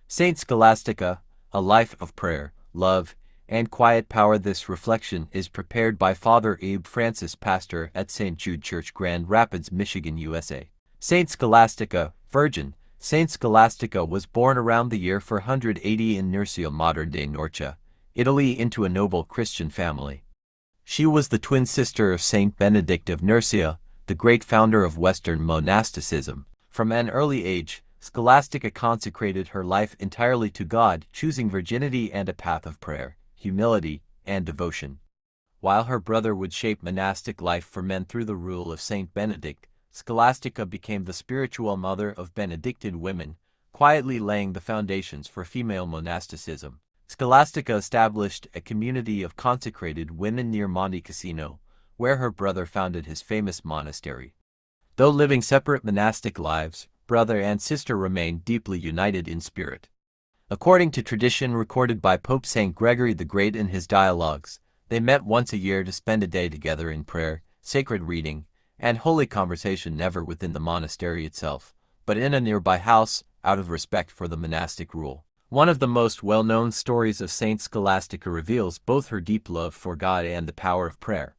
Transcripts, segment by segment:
Saint Scholastica, a life of prayer, love, and quiet power. This reflection is prepared by Father Abe Francis, pastor at St. Jude Church, Grand Rapids, Michigan, USA. Saint Scholastica, Virgin. Saint Scholastica was born around the year 480 in Nursia, modern-day Norcia, Italy, into a noble Christian family. She was the twin sister of Saint Benedict of Nursia, the great founder of Western monasticism. From an early age, Scholastica consecrated her life entirely to God, choosing virginity and a path of prayer, humility, and devotion. While her brother would shape monastic life for men through the rule of Saint Benedict, Scholastica became the spiritual mother of Benedictine women, quietly laying the foundations for female monasticism. Scholastica established a community of consecrated women near Monte Cassino, where her brother founded his famous monastery. Though living separate monastic lives, brother and sister remained deeply united in spirit. According to tradition recorded by Pope St. Gregory the Great in his dialogues, they met once a year to spend a day together in prayer, sacred reading, and holy conversation, never within the monastery itself, but in a nearby house, out of respect for the monastic rule. One of the most well-known stories of Saint Scholastica reveals both her deep love for God and the power of prayer.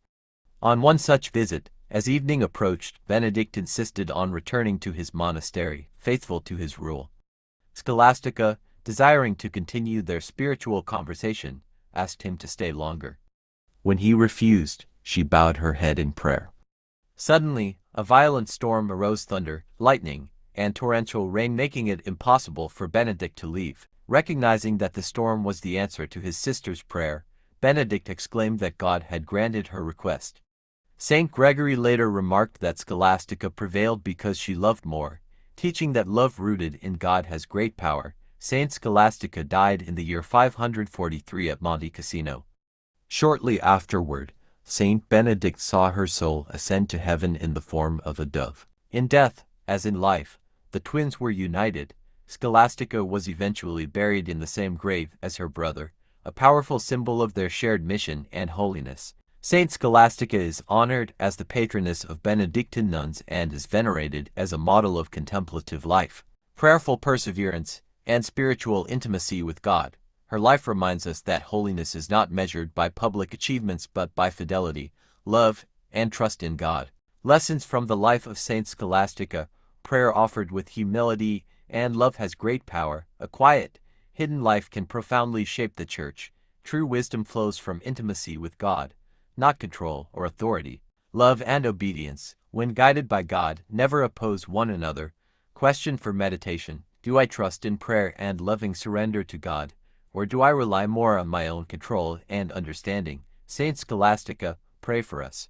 On one such visit, as evening approached, Benedict insisted on returning to his monastery, faithful to his rule. Scholastica, desiring to continue their spiritual conversation, asked him to stay longer. When he refused, she bowed her head in prayer. Suddenly, a violent storm arose, thunder, lightning, and torrential rain, making it impossible for Benedict to leave. Recognizing that the storm was the answer to his sister's prayer, Benedict exclaimed that God had granted her request. Saint Gregory later remarked that Scholastica prevailed because she loved more, teaching that love rooted in God has great power. Saint Scholastica died in the year 543 at Monte Cassino. Shortly afterward, Saint Benedict saw her soul ascend to heaven in the form of a dove. In death, as in life, the twins were united. Scholastica was eventually buried in the same grave as her brother, a powerful symbol of their shared mission and holiness. Saint Scholastica is honored as the patroness of Benedictine nuns and is venerated as a model of contemplative life, prayerful perseverance, and spiritual intimacy with God. Her life reminds us that holiness is not measured by public achievements but by fidelity, love, and trust in God. Lessons from the life of Saint Scholastica: prayer offered with humility and love has great power. A quiet, hidden life can profoundly shape the Church. True wisdom flows from intimacy with God, not control or authority. Love and obedience, when guided by God, never oppose one another. Question for meditation: do I trust in prayer and loving surrender to God, or do I rely more on my own control and understanding? Saint Scholastica, pray for us.